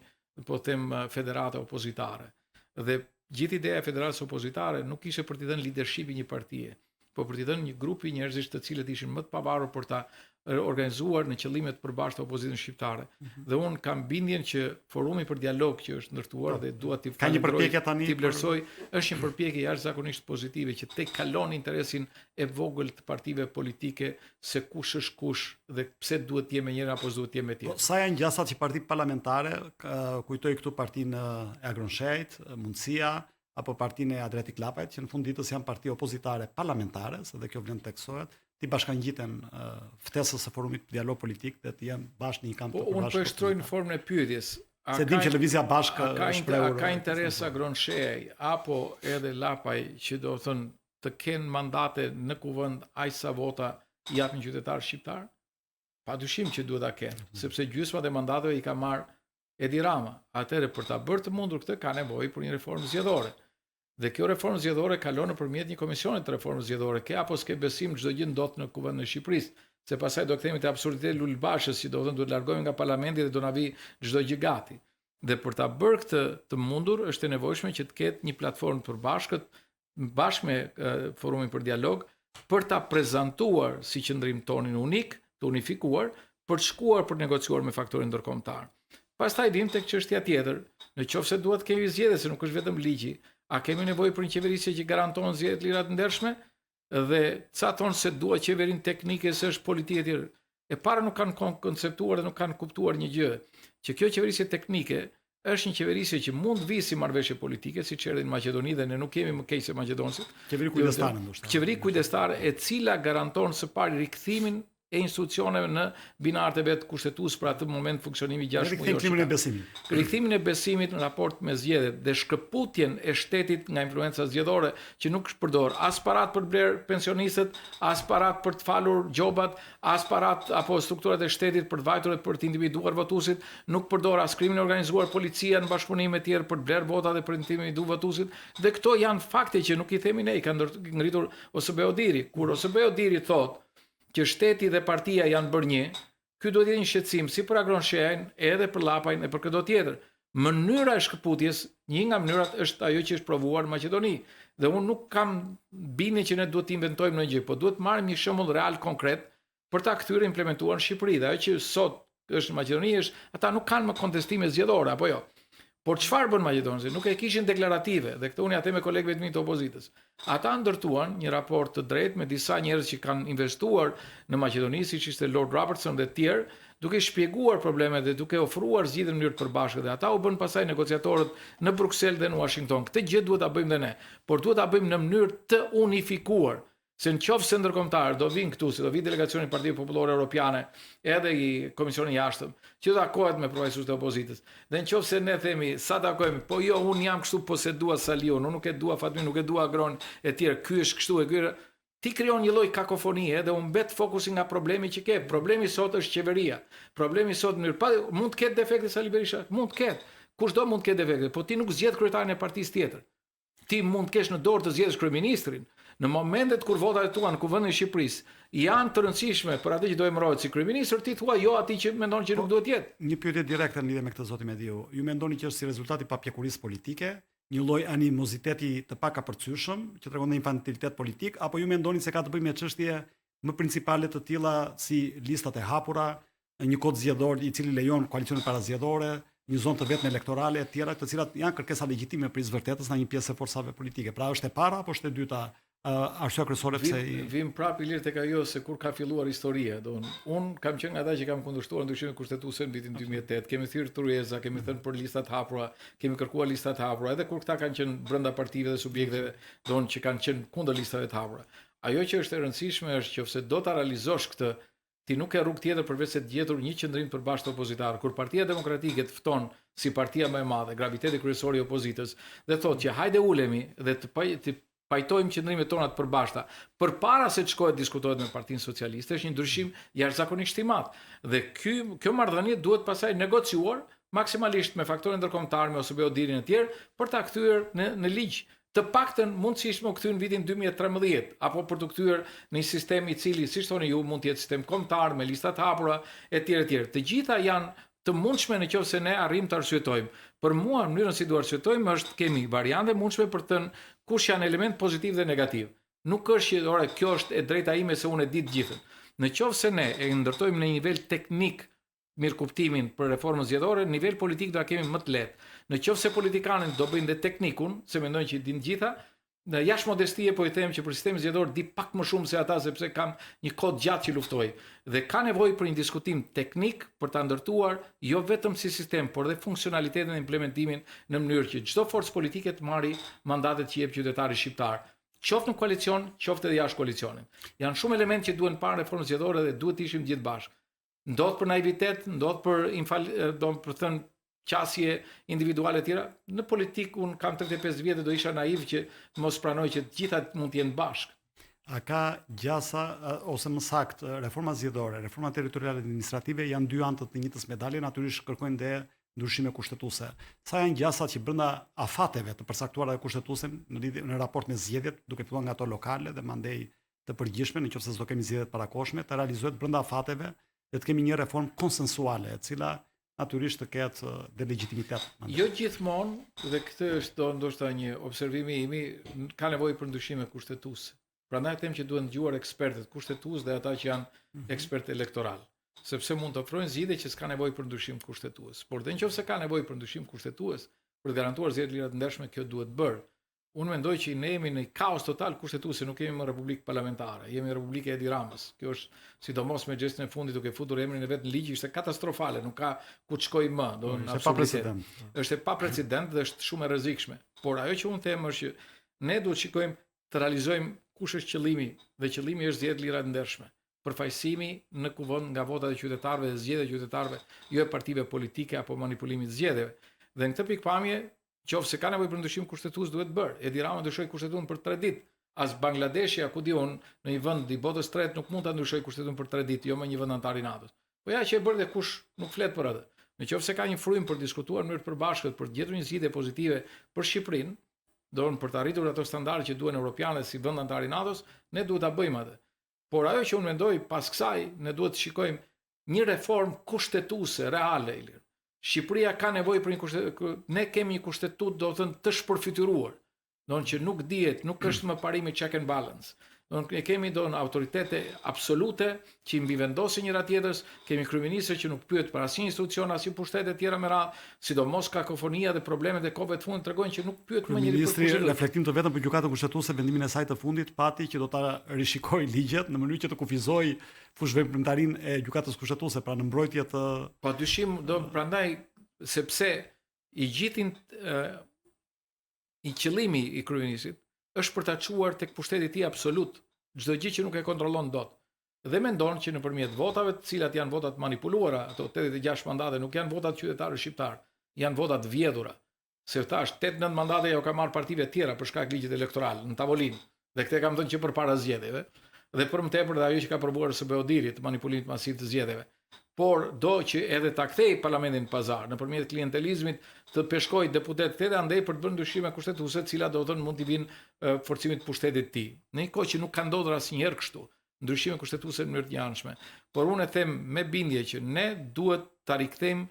po them, federate opozitare. Dhe gjithë ideja e federatës opozitare nuk ishte për t'i dhënë leadershipi një partie, po për t'i dhënë një grupi njerëzish të cilët ishin më të pavarur për ta organizuar në qëllime të përbashkëta të opozitën shqiptare. Dhe unë kam bindjen që forumi për dialog që është ndërtuar dhe dua t'i falenderoj, t'i vlerësoj, është një përpjekje jashtëzakonisht pozitive që tek kalon interesin e vogël të partive politike se kush është kush dhe pse duhet të jemë njëra apo duhet të jemë tjetër. Sa janë gjasat që partitë parlamentare, kujtoj këtu partinë e Agronshejt, Mundësia, apo partinë e Adriatic Lapajt, që në fund ditës janë parti opozitare parlamentare, se dhe kjo vlen teksohet, ti bashkangjiten ftesës së forumit dialog politik dhe të jenë bashkë në një kamp të përbashkët. Unë po e shtroj në formën e pyetjes. Se dim që lëvizja bashkë shprehur. Ka interes Agronshej apo edhe Lapaj që do të thënë të kenë mandate në kuvend aq sa vota i japin qytetarë shqiptar? Padyshim që duhet ta kenë, sepse gjysma e mandateve i ka marrë Edi Rama. Atëherë për ta bërë të mundur këtë ka nevojë për një reformë zgjedhore. Dhe kjo reformë zgjedhore kalon nëpërmjet një komisioni të reformës zgjedhore. Ke apo s'ke besim çdo gjë ndodh në kuvendin e Shqipërisë, se pastaj do kthehemi te absurditeti Lulbashës, që do të thënë duhet largohemi nga parlamenti dhe do na vi çdo gjë gati. Dhe për ta bërë këtë të mundur është e nevojshme që të ketë një platformë të përbashkët bashkë me forumin për dialog për ta prezantuar si qëndrim tonin unik, të unifikuar, për të shkuar për negociuar me faktorin ndërkombëtar. Pastaj vim tek çështja tjetër, nëse duhet kemi zgjedhje, se nuk është vetëm ligji, a kemi nevojë për një qeverisje që garanton zgjedhje të lira të ndershme? Dhe ca thonë se dua qeverin teknike, se është politikë e tjerë. E para nuk kanë konceptuar dhe nuk kanë kuptuar një gjë, që kjo qeverisje teknike është një qeverisje që mund vi si marrëveshje politike, siç erdhi në Maqedoni dhe ne nuk kemi më keq se maqedonësit. Qeveri kujdestare ndoshta. Qeveri kujdestare e cila garanton së pari rikthimin e institucioneve në binarët e vetë kushtetues për atë moment funksionimi 6 muaj. Rikthimin e besimit. Rikthimin e besimit në raport me zgjedhjet dhe shkëputjen e shtetit nga influenca zgjedhore që nuk shpërdor as parat për bler pensionistët, as parat për të falur gjobat, as parat apo strukturat e shtetit për të vajtur dhe për të individuar votuesit, nuk përdor as krimin e organizuar policia në bashkëpunim me tjerë për të bler vota dhe për të individuar votuesit. Dhe këto janë fakte që nuk i themi ne, i ka ngritur OSBE Odiri. Kur OSBE Odiri thot që shteti dhe partia janë bërë një, ky duhet të jetë një shqetësim si për Agronsheajn, edhe për Llapajn e për çdo tjetër. Mënyra e shkëputjes, një nga mënyrat është ajo që është provuar në Maqedoni. Dhe unë nuk kam bindje që ne duhet të inventojmë në gjë, po duhet të marrim një shembull real konkret për ta kthyer implementuar në Shqipëri. Dhe ajo që sot është në Maqedoni është ata nuk kanë më kontestime zgjedhore apo jo. Por çfarë bën maqedonësit? Nuk e kishin deklarative, dhe këtë unë ja them me kolegëve të mi të opozitës. Ata ndërtuan një raport të drejtë me disa njerëz që kanë investuar në Maqedoni, siç ishte Lord Robertson dhe të tjerë, duke shpjeguar problemet dhe duke ofruar zgjidhje në mënyrë të përbashkët. Dhe ata u bën pasaj negociatorët në Bruksel dhe në Washington. Këtë gjë duhet ta bëjmë dhe ne, por duhet ta bëjmë në mënyrë të unifikuar. Se në qoftë se ndërkombëtar do vinë këtu, si do vi delegacioni i Partisë Popullore Europiane, edhe i Komisioni i Jashtëm, që takohet me profesorët e opozitës. Dhe në qoftë se ne themi, sa takojmë, po jo, unë jam kështu, po se dua Salion, unë nuk e dua Fatmin, nuk e dua Agron e tjerë, ky është kështu e ky. Ti krijon një lloj kakofonie dhe u mbet fokusi nga problemi që ke. Problemi sot është qeveria. Problemi sot mund të ketë defekte Sali Berisha, mund të ketë. Kushdo mund të ketë defekte, po ti nuk zgjedh kryetarin e partisë tjetër. Ti mund të kesh në dorë të zgjedhësh kryeministrin. Në momentet kur votat tua në Kuvendin e Shqipërisë janë të rëndësishme për atë që do emërohet si kryeministër, ti thua jo atij që mendon që nuk duhet të jetë. Një pyetje direkte në lidhje me këtë zoti Mediu. Ju mendoni që është si rezultati i papjekurisë politike, një lloj animoziteti të pakapërcyeshëm që tregon infantilitet politik, apo ju mendoni se ka të bëjë me çështje më principale të tilla si listat e hapura, një kod zgjedhor i cili lejon koalicionet parazgjedhore, një zonë të vetme elektorale e tjera, të cilat janë kërkesa legjitime për zërtetës nga një pjesë e forcave politike. Pra është e para apo është e dyta arsyeja kryesore pse vim prapë i lirë tek ajo se kur ka filluar historia, un kam qenë nga ata që kam kundërshtuar ndryshimin kushtetuese në vitin 2008. Kemi thirrë tureza, kemi thënë për listat hapura, kemi kërkuar listat hapura, edhe kur këta kanë qenë brenda partive dhe subjekteve që kanë qenë kundër listave të hapura. Ajo që është e rëndësishme është që nëse do ta realizosh këtë, ti nuk e rrugë tjetër përveç se të gjetur një qendrim të përbashkët opozitar. Kur Partia Demokratike të fton si partia më e madhe, graviteti kryesor i opozitës, dhe thotë që hajde ulemi dhe të pajtojmë qëndrimet tona të përbashkëta, përpara se të shkohet diskutohet me Partinë Socialiste, është një ndryshim jashtëzakonisht i madh. Dhe kjo marrëdhënie duhet pastaj negociuar maksimalisht me faktorën ndërkombëtar, me OSBE Odirin e tjerë, për ta kthyer në ligj. Të paktën mundësisht më kthyer në vitin 2013, apo për të kthyer në një sistem i cili, siç thoni ju, mund të jetë sistem kombëtar me lista të hapura e tjerë e tjerë. Të gjitha janë të mundshme nëse ne arrim të arsyetojmë. Për mua, mënyrën si do arsyetojmë është kemi variante mundshme për të thënë kush janë element pozitiv dhe negativ. Nuk është që kjo është e drejta ime se unë e di të gjithën. Nëse ne e ndërtojmë në një nivel teknik mirëkuptimin për reformën zgjedhore, në nivel politik do ta kemi më të lehtë. Nëse politikanët do bëjnë dhe teknikun, se mendojnë që din të gjitha, në jashtë modestie po i them që për sistemin zgjedhor di pak më shumë se ata sepse kam një kohë gjatë që luftoj dhe ka nevojë për një diskutim teknik për ta ndërtuar jo vetëm si sistem, por dhe funksionalitetin dhe implementimin në mënyrë që çdo forcë politike të marrë mandatet që jep qytetarit shqiptar, qoftë në koalicion, qoftë edhe jashtë koalicionit. Janë shumë elementë që duhen parë reformën zgjedhore dhe duhet të ishim gjithë bashkë. Ndodh për naivitet, ndodh për të thënë qasje individuale të tjera. Në politik un kam 35 vjet dhe do isha naiv që mos pranoj që të gjitha mund të jenë bashkë. A ka gjasa ose më saktë reforma zgjedhore, reforma territoriale administrative janë dy anë të njëjtës medalje, natyrisht kërkojnë dhe ndryshime kushtetuese. Sa janë gjasat që brenda afateve të përcaktuara dhe kushtetuese në raport me zgjedhjet, duke filluar nga ato lokale dhe mandej të përgjithshme, nëse do kemi zgjedhjet parakohshme, të realizohet brenda afateve dhe të kemi një reformë konsensuale, e cila natyrisht të ketë dhe legitimitet. Jo gjithmonë, dhe këtë është ndoshta një observimi im, ka nevojë për ndryshime kushtetuese. Prandaj them që duhen dëgjuar ekspertët kushtetues dhe ata që janë ekspertë elektoral, sepse mund të ofrojnë zgjidhje që s'ka nevojë për ndryshim kushtetues. Por nëse ka nevojë për ndryshim kushtetues për të garantuar zgjedhje lira të ndershme, kjo duhet bërë. Unë mendoj që ne jemi në kaos total kushtetues, nuk kemi më republikë parlamentare, jemi republikë e Edi Ramës. Kjo është sidomos me gjestin e fundit duke futur emrin e vet në ligj, ishte katastrofale, nuk ka ku të shkojë më, është e paprecedent dhe është shumë e rrezikshme. Por ajo që unë them është që ne duhet shikojmë të realizojmë kush është qëllimi, dhe qëllimi është zgjedhje lira të ndershme. përfaqësimi në kuvend nga votat e qytetarëve dhe zgjedhjet e qytetarëve, jo e partive politike apo manipulimit të zgjedhjeve. Dhe në këtë pikpamje, qoftë se ka nevojë për ndryshim kushtetues duhet bërë. Edi Rama ndryshoi kushtetuesin për 3 ditë. As Bangladeshi, ku di unë, në një vend i botës së tretë nuk mund ta ndryshojë kushtetuesin për 3 ditë, jo më një vend antar i NATO-s. Po ja që e bërë dhe kush nuk flet për atë. Nëse ka një frym për diskutuar në mënyrë të përbashkët për të gjetur një zgjidhje pozitive për Shqipërinë, për të arritur ato standarde që duhen europianët si vend antar i NATO-s, ne duhet ta bëjmë atë. Por ajo që unë mendoj pas kësaj, ne duhet të shikojmë një reformë kushtetuese reale. Shqipëria ka nevojë për një kushtetues. Ne kemi një kushtetut, do të thënë, të shpërfytyruar. Do të që nuk dihet, nuk është më parimi check and balance. Ne kemi autoritete absolute që i mbivendosin njëra tjetrës, kemi kryeministër që nuk pyet për asnjë institucion, asnjë pushtete tjera me radhë, sidomos kakofonia dhe problemet e kohëve të fundit tregojnë që nuk pyet më njëri për Kryeministri, reflektim të vetëm për gjykatën kushtetuese, vendimin e saj të fundit pati që do ta rishikojë ligjet në mënyrë që të kufizojë fushveprimtarinë e gjykatës kushtetuese, pra në mbrojtje të Pa dyshim, prandaj sepse i gjitin i qëllimi i kryeministrit është për ta çuar tek pushteti i tij absolut, çdo gjë që nuk e kontrollon dot. Dhe mendon që nëpërmjet votave, të cilat janë votat manipuluara, ato 86 mandate nuk janë votat qytetarëve shqiptar, janë votat vjedhura. Se thash 8-9 mandate jo ka marrë partive tjera për shkak ligjit elektoral në tavolinë. Dhe këtë kam thënë që përpara zgjedhjeve. Dhe për më tepër dhe ajo që ka provuar SBO-diri të manipulimit masiv të zgjedhjeve. Por do që edhe ta kthej parlamentin në pazar nëpërmjet klientelizmit të peshkoj deputet këthe andej për të bërë ndryshime kushtetuese, të cilat do të thonë mund t'i vinë forcimit të pushtetit të tij. Në një kohë që nuk ka ndodhur asnjëherë kështu, ndryshime kushtetuese në mënyrë të jashtme. Por unë e them me bindje që ne duhet ta rikthejmë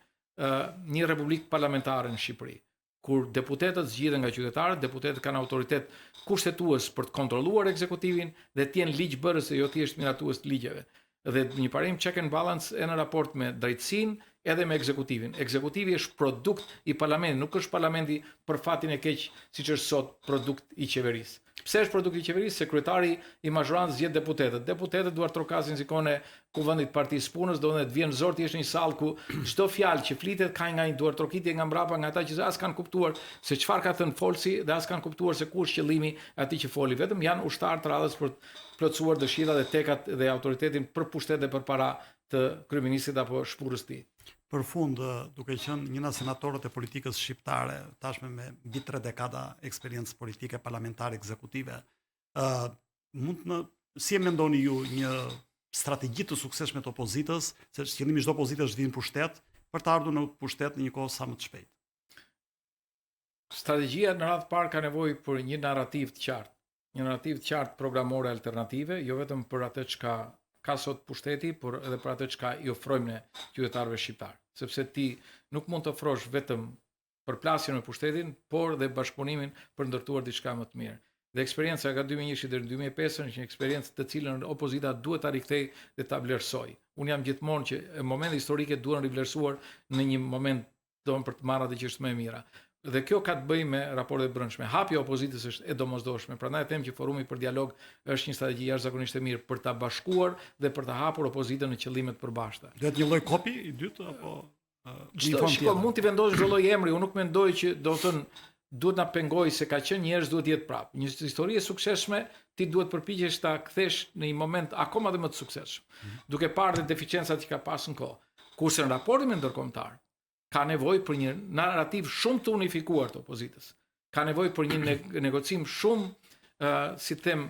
një republikë parlamentare në Shqipëri, kur deputetët zgjidhen nga qytetarët, deputetët kanë autoritet kushtetues për të kontrolluar ekzekutivin dhe të jenë ligjbërës e jo thjesht miratues të ligjeve. Dhe një parim check and balance e në raport me drejtësinë edhe me ekzekutivin. Ekzekutivi është produkt i parlamentit, nuk është parlamenti për fatin e keq siç është sot produkt i qeverisë. Pse është produkt i qeverisë? Se kryetari i mazhorantës zgjedh deputetët. Deputetët duart trokasin sikone kuvendit partisë punës, do të vjen zor të jesh në një sallë ku çdo fjalë që flitet ka nga një duart trokitje nga mbrapa nga ata që as kanë kuptuar se çfarë ka thënë folsi dhe as kanë kuptuar se ku është qëllimi e atij që foli. Vetëm janë ushtar të radhës për të plotësuar dëshirat dhe tekat dhe autoritetin për pushtet dhe përpara të kryeministit apo shpurrës të tij. Për fund, duke qenë një nga senatorët e politikës shqiptare, tashme me mbi 3 dekada eksperiencë politike, parlamentare, ekzekutive, si e mendoni ju një strategji të suksesshme të opozitës, se qëllimi çdo opozite është vinë pushtet, për të ardhur në pushtet në një kohë sa më të shpejtë? Strategjia në radhë parë ka nevojë për një narrativ të qartë. Një narrativ të qartë programore alternative, jo vetëm për atë çka ka sot pushteti, por edhe për atë çka i ofrojmë ne qytetarëve shqiptar. Sepse ti nuk mund të ofrosh vetëm përplasjen me pushtetin, por dhe bashkëpunimin për ndërtuar diçka më të mirë. Dhe eksperjenca nga 2001 deri në 2005 është një eksperiencë të cilën opozita duhet ta rikthejë dhe ta vlerësojë. Unë jam gjithmonë që momentet historike duhen rivlerësuar në një moment për të marrë atë që është më e mira. Dhe kjo ka të bëjë me raportet brendshme. Hapja e opozitës është e domosdoshme. Prandaj them që forumi për dialog është një strategji jashtëzakonisht e mirë për ta bashkuar dhe për ta hapur opozitën në qëllime të përbashkëta. Duhet një lloj kopi i dytë apo Shiko, mund t'i vendosësh çdo lloj emri, unë nuk mendoj që do të thënë duhet na pengoj se ka qenë njerëz duhet jetë prapë. Një histori e suksesshme ti duhet përpiqesh ta kthesh në një moment akoma dhe më të suksesshëm. Duke parë deficiencat që ka pasur në kohë. Kurse në raportin ndërkombëtar ka nevojë për një narrativ shumë të unifikuar të opozitës. Ka nevojë për një negocim shumë, si them,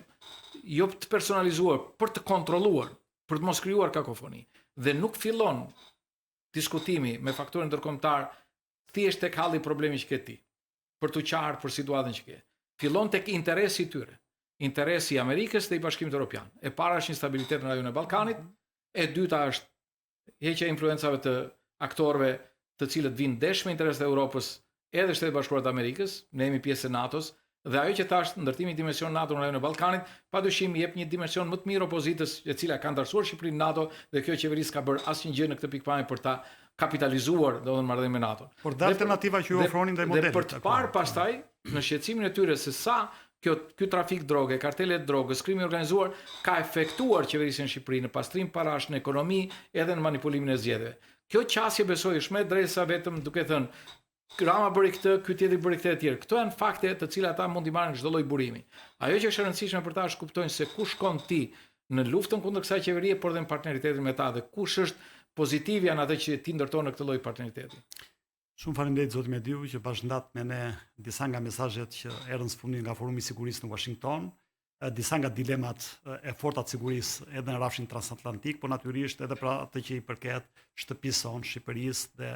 jo të personalizuar, për të kontrolluar, për të mos krijuar kakofoni. Dhe nuk fillon diskutimi me faktorin ndërkombëtar thjesht tek halli problemi që ke ti, për të qartë për situatën që ke. Fillon tek interesi i tyre. Interesi i Amerikës dhe i Bashkimit Evropian. E para është instabilitet në rajonin e Ballkanit, e dyta është heqja e influencave të aktorëve të cilët vinë ndesh me interesat e Europës edhe Shtetet Bashkuara të Amerikës, ne jemi pjesë e NATO-s, dhe ajo që thash ndërtimi i dimension NATO në rajonin e Ballkanit, padyshim jep një dimension më të mirë opozitës, e cila ka ndarësuar Shqipërinë në NATO dhe kjo qeveri s'ka bërë asnjë gjë në këtë pikpamje për ta kapitalizuar domethënë marrëdhënien me NATO. Por dhe alternativa që ju ofronin ndaj modelit. Dhe për të parë pastaj në shqetësimin e tyre se sa ky trafik droge, kartelet drogës, krimi organizuar ka efektuar qeverisjen e Shqipërisë në pastrim parash, në ekonomi edhe në manipulimin e zgjedhjeve. Kjo qasje besoj është me drejtësa vetëm duke thënë Rama bëri këtë, ky tjetri bëri këtë e tjerë. Këto janë fakte të cilat ata mund t'i marrin çdo lloj burimi. Ajo që është e rëndësishme për ta është kuptojnë se ku shkon ti në luftën kundër kësaj qeverie, por dhe në partneritetin me ta, dhe kush është pozitiv janë atë që ti ndërton në këtë lloj partneriteti. Shumë faleminderit zoti Mediu që bashkëndat me ne disa nga mesazhet që erdhën së fundmi nga Forumi i Sigurisë në Washington, disa nga dilemat e forta të sigurisë edhe në rrafshin transatlantik, por natyrisht edhe për atë që i përket shtëpisë sonë, Shqipërisë dhe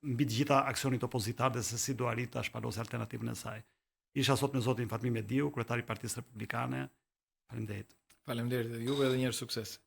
mbi të gjitha aksionit opozitar dhe se si do arrit ta shpalosë alternativën e saj. Isha sot me zotin Fatmir Mediu, kryetari i Partisë Republikane. Faleminderit. Faleminderit dhe juve edhe një herë sukses.